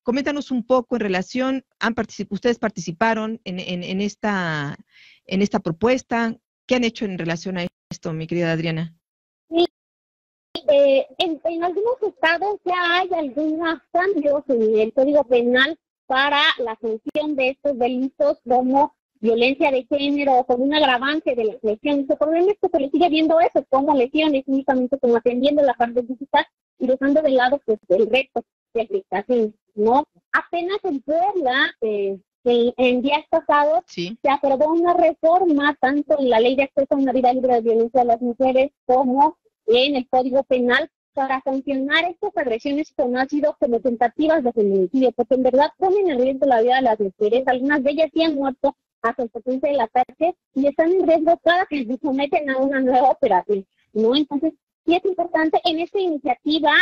Coméntanos un poco en relación, ustedes participaron en esta propuesta. ¿Qué han hecho en relación a esto, mi querida Adriana? Sí, en algunos estados ya hay algunos cambios en el Código Penal para la sanción de estos delitos como violencia de género o con un agravante de las lesiones. El problema es que se le sigue viendo eso como lesiones, únicamente como atendiendo la parte física y dejando de lado pues el resto de aplicación, ¿no? Apenas en Puebla, en días pasados, se aprobó una reforma tanto en la Ley de Acceso a una Vida Libre de Violencia a las Mujeres como en el Código Penal para sancionar estas agresiones que no han sido como tentativas de feminicidio, porque en verdad ponen en riesgo la vida de las mujeres. Algunas de ellas sí han muerto a consecuencia del ataque y están en riesgo cada que se someten a una nueva operación, ¿no? Entonces, sí es importante. En esta iniciativa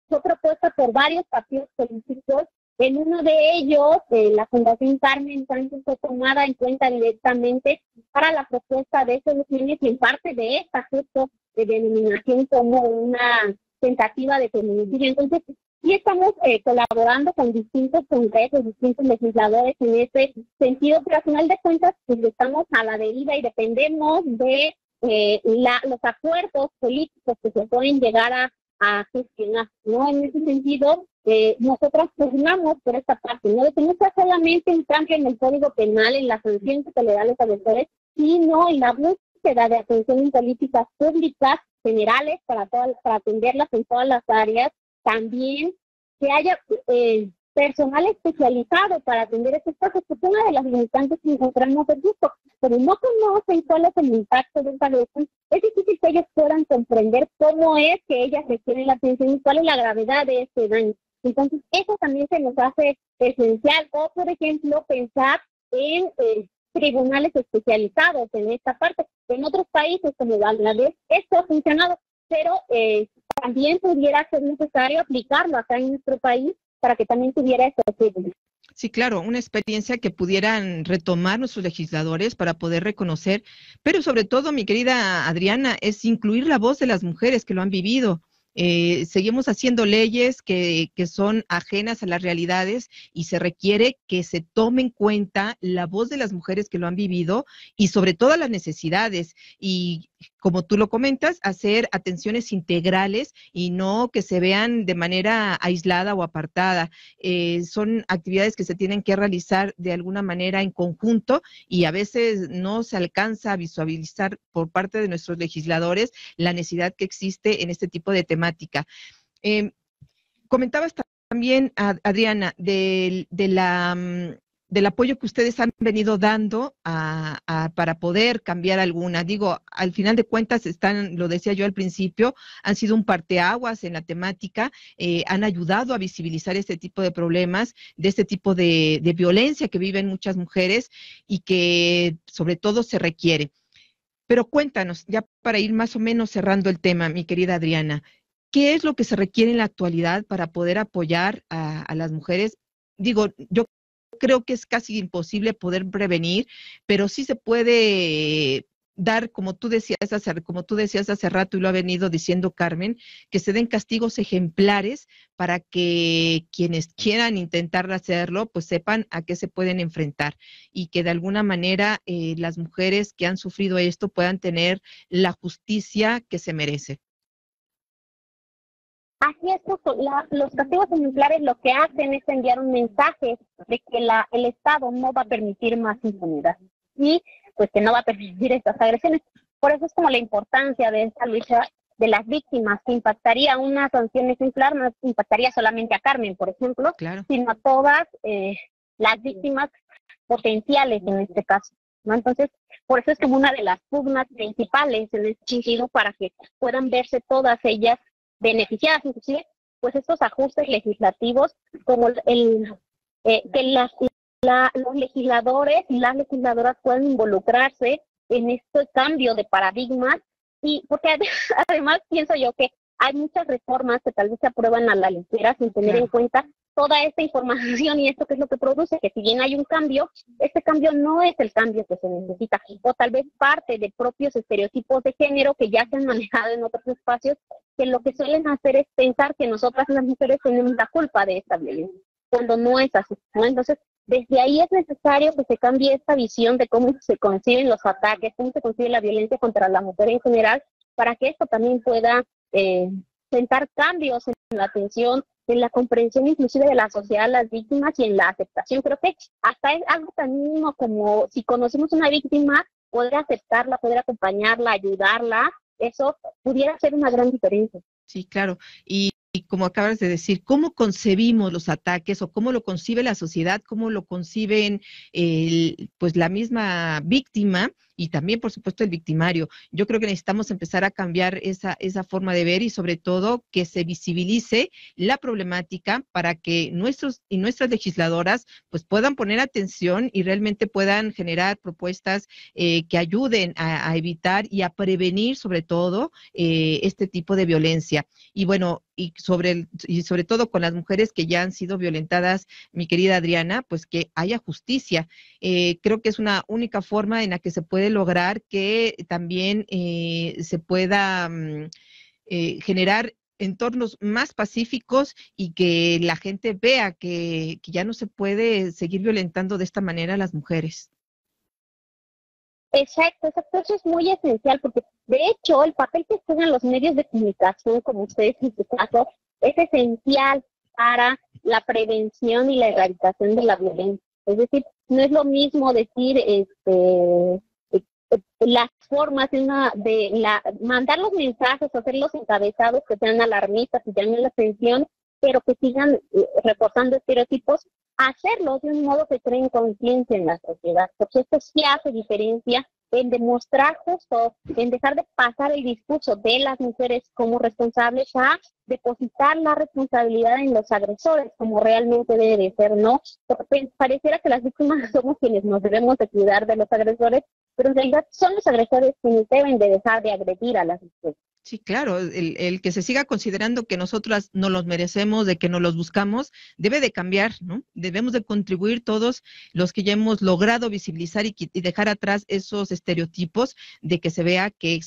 fue propuesta por varios partidos políticos. En uno de ellos, la Fundación Carmen Sánchez fue tomada en cuenta directamente para la propuesta de soluciones y en parte de esta justo de denominación como una tentativa de feminicidio. Entonces, sí estamos colaborando con distintos congresos, distintos legisladores en ese sentido, pero al final de cuentas, pues estamos a la deriva y dependemos de los acuerdos políticos que se pueden llegar a gestionar, ¿no? En ese sentido, nosotros pugnamos por esta parte, ¿no? De que no sea solamente un cambio en el Código Penal, en las sanciones que se le dan a los agresores, sino en la búsqueda de atención en políticas públicas generales para atenderlas en todas las áreas. También que haya personal especializado para atender estos casos, porque una de las limitantes que encontramos es justo, pero no conocen cuál es el impacto de esta agresión. Es difícil que ellos puedan comprender cómo es que ellas requieren la atención y cuál es la gravedad de este daño. Entonces, eso también se nos hace esencial. O, por ejemplo, pensar en tribunales especializados en esta parte. En otros países como Bangladesh, esto ha funcionado, pero también pudiera ser necesario aplicarlo acá en nuestro país para que también tuviera ese efecto. Sí, claro, una experiencia que pudieran retomar nuestros legisladores para poder reconocer, pero sobre todo, mi querida Adriana, es incluir la voz de las mujeres que lo han vivido. Seguimos haciendo leyes que son ajenas a las realidades y se requiere que se tome en cuenta la voz de las mujeres que lo han vivido y sobre todo las necesidades y, como tú lo comentas, hacer atenciones integrales y no que se vean de manera aislada o apartada. Son actividades que se tienen que realizar de alguna manera en conjunto y a veces no se alcanza a visualizar por parte de nuestros legisladores la necesidad que existe en este tipo de temática. Comentabas también, Adriana, del apoyo que ustedes han venido dando para poder cambiar alguna. Digo, al final de cuentas lo decía yo al principio, han sido un parteaguas en la temática, han ayudado a visibilizar este tipo de problemas, de este tipo de violencia que viven muchas mujeres y que sobre todo se requiere. Pero cuéntanos, ya para ir más o menos cerrando el tema, mi querida Adriana, ¿qué es lo que se requiere en la actualidad para poder apoyar a las mujeres? Digo, yo creo que es casi imposible poder prevenir, pero sí se puede dar, como tú decías hace rato y lo ha venido diciendo Carmen, que se den castigos ejemplares para que quienes quieran intentar hacerlo, pues sepan a qué se pueden enfrentar y que de alguna manera las mujeres que han sufrido esto puedan tener la justicia que se merece. Así es, los castigos ejemplares lo que hacen es enviar un mensaje de que el Estado no va a permitir más impunidad y pues que no va a permitir estas agresiones. Por eso es como la importancia de esta lucha de las víctimas, que impactaría una sanción ejemplar, no impactaría solamente a Carmen, por ejemplo, claro, sino a todas las víctimas potenciales en este caso, ¿no? Entonces, por eso es como una de las pugnas principales en este sentido, para que puedan verse todas ellas beneficiadas, inclusive, pues estos ajustes legislativos, como que los legisladores y las legisladoras puedan involucrarse en este cambio de paradigmas, y porque además pienso yo que hay muchas reformas que tal vez se aprueban a la ligera sin tener en cuenta toda esta información y esto que es lo que produce, que si bien hay un cambio, este cambio no es el cambio que se necesita, o tal vez parte de propios estereotipos de género que ya se han manejado en otros espacios, que lo que suelen hacer es pensar que nosotras las mujeres tenemos la culpa de esta violencia, cuando no es así, ¿no? Entonces, desde ahí es necesario que se cambie esta visión de cómo se conciben los ataques, cómo se concibe la violencia contra la mujer en general, para que esto también pueda sentar cambios en la atención, en la comprensión inclusive de la sociedad, las víctimas y en la aceptación. Creo que hasta es algo tan mínimo como si conocemos una víctima, poder aceptarla, poder acompañarla, ayudarla, eso pudiera ser una gran diferencia. Sí, claro. Y como acabas de decir, ¿cómo concebimos los ataques o cómo lo concibe la sociedad, cómo lo conciben pues la misma víctima? y también, por supuesto, el victimario. Yo creo que necesitamos empezar a cambiar esa forma de ver y sobre todo que se visibilice la problemática para que nuestros y nuestras legisladoras pues puedan poner atención y realmente puedan generar propuestas que ayuden a evitar y a prevenir sobre todo este tipo de violencia. Y bueno, y sobre todo con las mujeres que ya han sido violentadas, mi querida Adriana, pues que haya justicia. Creo que es una única forma en la que se puede lograr que también se pueda generar entornos más pacíficos y que la gente vea que ya no se puede seguir violentando de esta manera a las mujeres. Exacto, eso es muy esencial, porque de hecho el papel que juegan los medios de comunicación, como ustedes en su caso, es esencial para la prevención y la erradicación de la violencia. Es decir, no es lo mismo decir las formas mandar los mensajes, hacer los encabezados que sean alarmistas y llamen la atención, pero que sigan reforzando estereotipos, hacerlo de un modo que creen conciencia en la sociedad, porque esto sí hace diferencia en demostrar justo, en dejar de pasar el discurso de las mujeres como responsables a depositar la responsabilidad en los agresores, como realmente debe de ser, ¿no? Porque pareciera que las víctimas somos quienes nos debemos de cuidar de los agresores, pero en realidad son los agresores quienes deben de dejar de agredir a las mujeres. Sí, claro, el que se siga considerando que nosotras no los merecemos, de que no los buscamos, debe de cambiar, ¿no? Debemos de contribuir todos los que ya hemos logrado visibilizar y dejar atrás esos estereotipos de que se vea que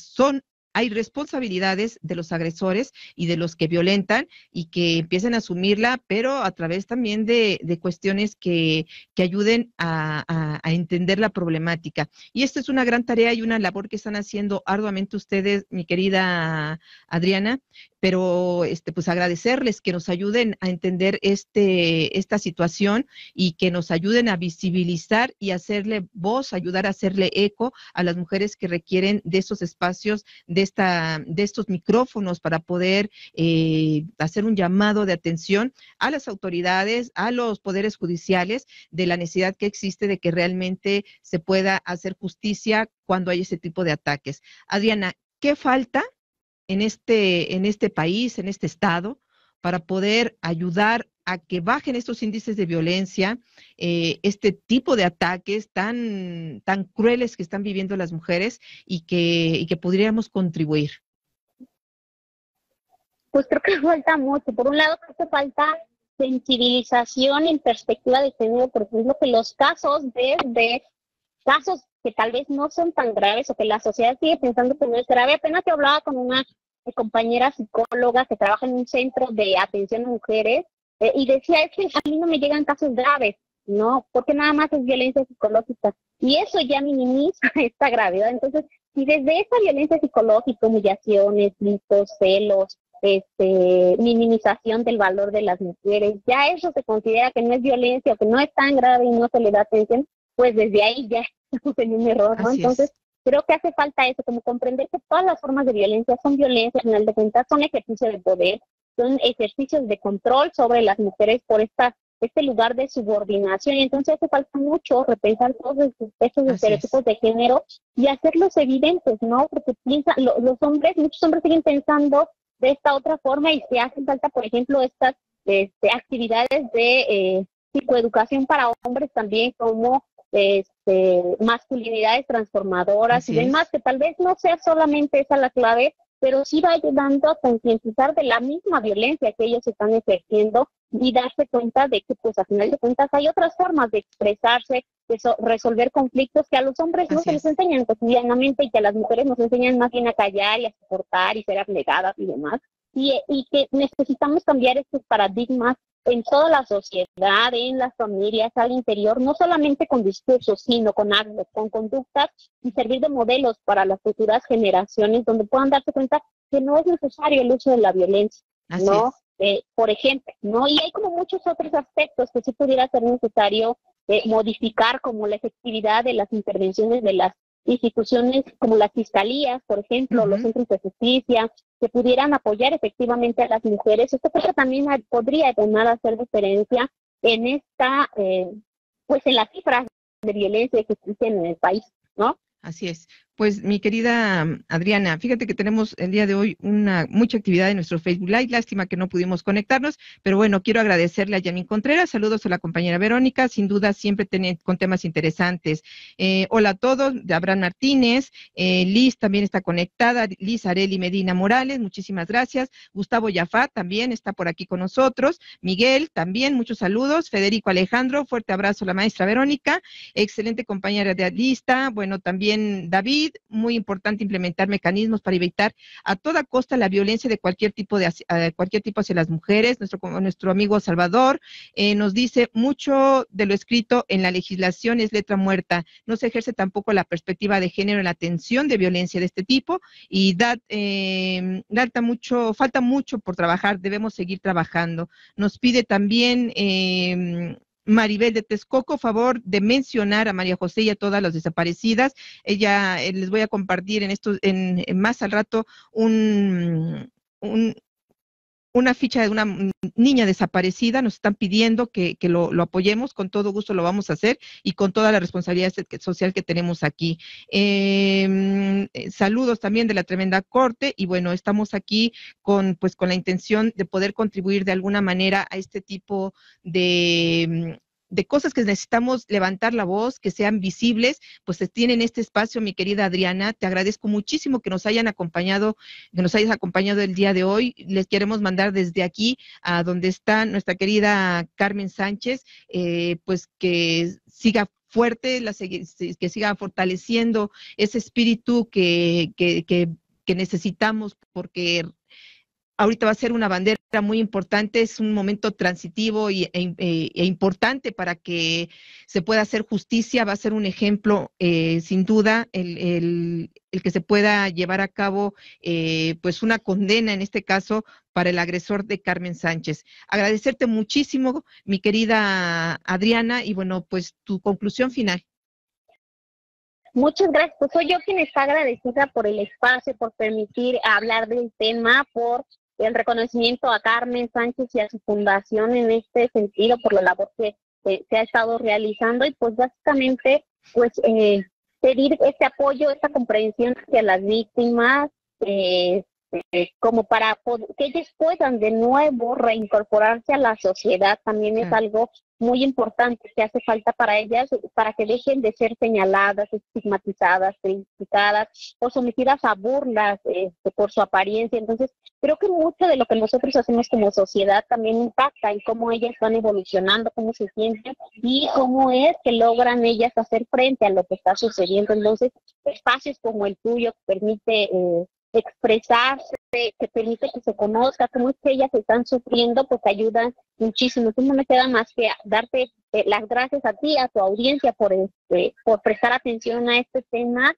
hay responsabilidades de los agresores y de los que violentan y que empiecen a asumirla, pero a través también de cuestiones que ayuden a entender la problemática. Y esta es una gran tarea y una labor que están haciendo arduamente ustedes, mi querida Adriana, pero pues agradecerles que nos ayuden a entender esta situación y que nos ayuden a visibilizar y hacerle voz, ayudar a hacerle eco a las mujeres que requieren de esos espacios, de estos micrófonos para poder hacer un llamado de atención a las autoridades, a los poderes judiciales, de la necesidad que existe de que realmente se pueda hacer justicia cuando hay ese tipo de ataques. Adriana, ¿qué falta en este país, en este estado, para poder ayudar a que bajen estos índices de violencia, este tipo de ataques tan crueles que están viviendo las mujeres y que podríamos contribuir? Pues creo que falta mucho. Por un lado, creo que falta sensibilización en perspectiva de género, por ejemplo, que los casos de casos que tal vez no son tan graves o que la sociedad sigue pensando que no es grave. Apenas te hablaba con una compañera psicóloga que trabaja en un centro de atención a mujeres y decía, es que a mí no me llegan casos graves, ¿no? Porque nada más es violencia psicológica. Y eso ya minimiza esta gravedad. Entonces, si desde esa violencia psicológica, humillaciones, gritos, celos, minimización del valor de las mujeres, ya eso se considera que no es violencia o que no es tan grave y no se le da atención, pues desde ahí ya estamos en un error, ¿no? Entonces, creo que hace falta eso, como comprender que todas las formas de violencia son violencia, al final de cuentas son ejercicios de poder, son ejercicios de control sobre las mujeres por este lugar de subordinación, y entonces hace falta mucho repensar todos estos estereotipos de género y hacerlos evidentes, ¿no? Porque muchos hombres siguen pensando de esta otra forma y se hacen falta, por ejemplo, estas actividades de psicoeducación para hombres también, como masculinidades transformadoras y demás, que tal vez no sea solamente esa la clave, pero sí va ayudando a concientizar de la misma violencia que ellos están ejerciendo y darse cuenta de que, pues, a final de cuentas hay otras formas de expresarse, de resolver conflictos que a los hombres no se les enseñan cotidianamente y que a las mujeres nos enseñan más bien a callar y a soportar y ser abnegadas y demás. Y que necesitamos cambiar estos paradigmas en toda la sociedad, en las familias, al interior, no solamente con discursos, sino con actos, con conductas, y servir de modelos para las futuras generaciones, donde puedan darse cuenta que no es necesario el uso de la violencia, ¿no? Por ejemplo, ¿no? Y hay como muchos otros aspectos que sí pudiera ser necesario modificar, como la efectividad de las intervenciones de las instituciones como las fiscalías, por ejemplo, los centros de justicia, que pudieran apoyar efectivamente a las mujeres. Esto creo que también podría ayudar a hacer diferencia en pues en las cifras de violencia que existen en el país, ¿no? Así es. Pues mi querida Adriana, fíjate que tenemos el día de hoy mucha actividad en nuestro Facebook Live, lástima que no pudimos conectarnos, pero bueno, quiero agradecerle a Yamin Contreras, saludos a la compañera Verónica, sin duda siempre con temas interesantes. Hola a todos, de Abraham Martínez, Liz también está conectada, Liz Areli Medina Morales, muchísimas gracias. Gustavo Yafat también está por aquí con nosotros, Miguel también, muchos saludos, Federico Alejandro, fuerte abrazo a la maestra Verónica, excelente compañera de lista, bueno, también David, muy importante implementar mecanismos para evitar a toda costa la violencia de cualquier tipo hacia las mujeres. Nuestro amigo Salvador nos dice, mucho de lo escrito en la legislación es letra muerta, no se ejerce tampoco la perspectiva de género en la atención de violencia de este tipo, y falta mucho por trabajar, debemos seguir trabajando. Nos pide también Maribel de Texcoco, favor de mencionar a María José y a todas las desaparecidas. Ella, les voy a compartir en más al rato una ficha de una niña desaparecida, nos están pidiendo que lo apoyemos, con todo gusto lo vamos a hacer y con toda la responsabilidad social que tenemos aquí. Saludos también de la Tremenda Corte, y bueno, estamos aquí con la intención de poder contribuir de alguna manera a este tipo de cosas que necesitamos levantar la voz, que sean visibles, pues se tienen este espacio, mi querida Adriana, te agradezco muchísimo que nos hayas acompañado el día de hoy. Les queremos mandar desde aquí a donde está nuestra querida Carmen Sánchez, pues que siga fuerte, que siga fortaleciendo ese espíritu que necesitamos, porque ahorita va a ser una bandera muy importante, es un momento transitivo e importante para que se pueda hacer justicia, va a ser un ejemplo, sin duda, el que se pueda llevar a cabo pues una condena, en este caso, para el agresor de Carmen Sánchez. Agradecerte muchísimo, mi querida Adriana, y bueno, pues tu conclusión final. Muchas gracias, pues soy yo quien está agradecida por el espacio, por permitir hablar del tema, por el reconocimiento a Carmen Sánchez y a su fundación en este sentido, por la labor que se ha estado realizando, y pues básicamente pues pedir este apoyo, esta comprensión hacia las víctimas, como para que ellas puedan de nuevo reincorporarse a la sociedad, también es algo muy importante que hace falta para ellas, para que dejen de ser señaladas, estigmatizadas, criticadas o sometidas a burlas por su apariencia. Entonces, creo que mucho de lo que nosotros hacemos como sociedad también impacta en cómo ellas van evolucionando, cómo se sienten y cómo es que logran ellas hacer frente a lo que está sucediendo. Entonces, espacios como el tuyo que permite expresarse, que permite que se conozca cómo es que ellas están sufriendo, pues ayudan muchísimo. Entonces no me queda más que darte las gracias a ti, a tu audiencia por prestar atención a este tema.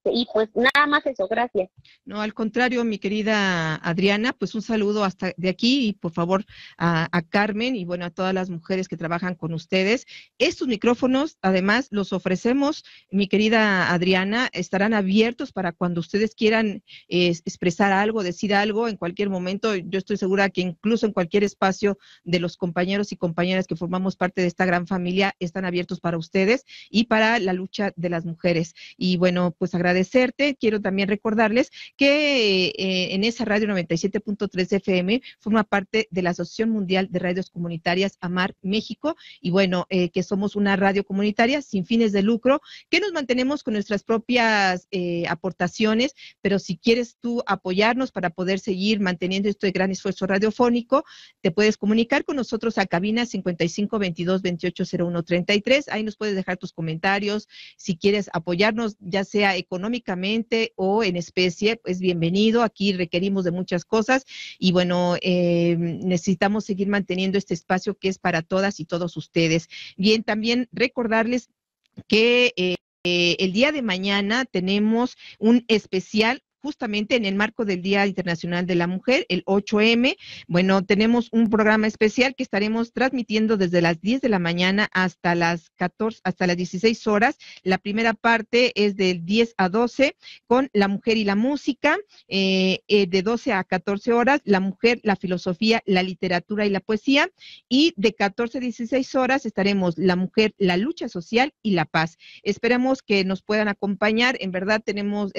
Y pues nada más eso, gracias. No, al contrario, mi querida Adriana, pues un saludo hasta de aquí, y por favor a Carmen y bueno, a todas las mujeres que trabajan con ustedes. Estos micrófonos, además, los ofrecemos, mi querida Adriana, estarán abiertos para cuando ustedes quieran expresar algo, decir algo en cualquier momento. Yo estoy segura que incluso en cualquier espacio de los compañeros y compañeras que formamos parte de esta gran familia están abiertos para ustedes y para la lucha de las mujeres. Y bueno, pues agradecerte. Quiero también recordarles que en esa radio 97.3 FM forma parte de la Asociación Mundial de Radios Comunitarias AMAR México, y bueno, que somos una radio comunitaria sin fines de lucro, que nos mantenemos con nuestras propias aportaciones, pero si quieres tú apoyarnos para poder seguir manteniendo este gran esfuerzo radiofónico, te puedes comunicar con nosotros a cabina 55 22 28 01 33, ahí nos puedes dejar tus comentarios. Si quieres apoyarnos, ya sea económicamente o en especie, es bienvenido. Aquí requerimos de muchas cosas y bueno, necesitamos seguir manteniendo este espacio que es para todas y todos ustedes. Bien, también recordarles que el día de mañana tenemos un especial justamente en el marco del Día Internacional de la Mujer, el 8M. Bueno, tenemos un programa especial que estaremos transmitiendo desde las 10 de la mañana hasta las 16 horas. La primera parte es del 10 a 12 con la mujer y la música, de 12 a 14 horas, la mujer, la filosofía, la literatura y la poesía, y de 14 a 16 horas estaremos la mujer, la lucha social y la paz. Esperamos que nos puedan acompañar. En verdad hemos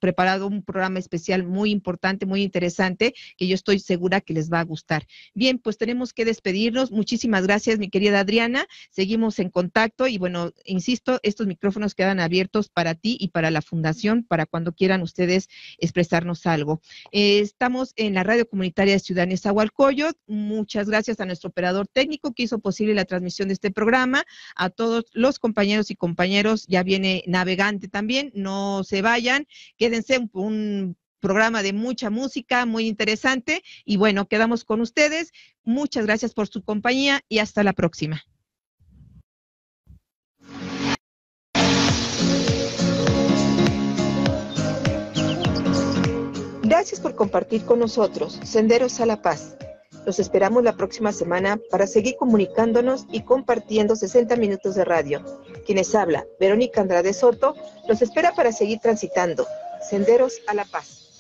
preparado un programa especial muy importante, muy interesante, que yo estoy segura que les va a gustar. Bien, pues tenemos que despedirnos. Muchísimas gracias, mi querida Adriana. Seguimos en contacto y bueno, insisto, estos micrófonos quedan abiertos para ti y para la Fundación, para cuando quieran ustedes expresarnos algo. Estamos en la radio comunitaria de Ciudad Nezahualcóyotl. Muchas gracias a nuestro operador técnico que hizo posible la transmisión de este programa, a todos los compañeros y compañeros. Ya viene Navegante también, no se vayan. Quédense, un programa de mucha música, muy interesante. Y bueno, quedamos con ustedes. Muchas gracias por su compañía y hasta la próxima. Gracias por compartir con nosotros Senderos a la Paz. Los esperamos la próxima semana para seguir comunicándonos y compartiendo 60 minutos de radio. Quienes habla, Verónica Andrade Soto, los espera para seguir transitando Senderos a la Paz.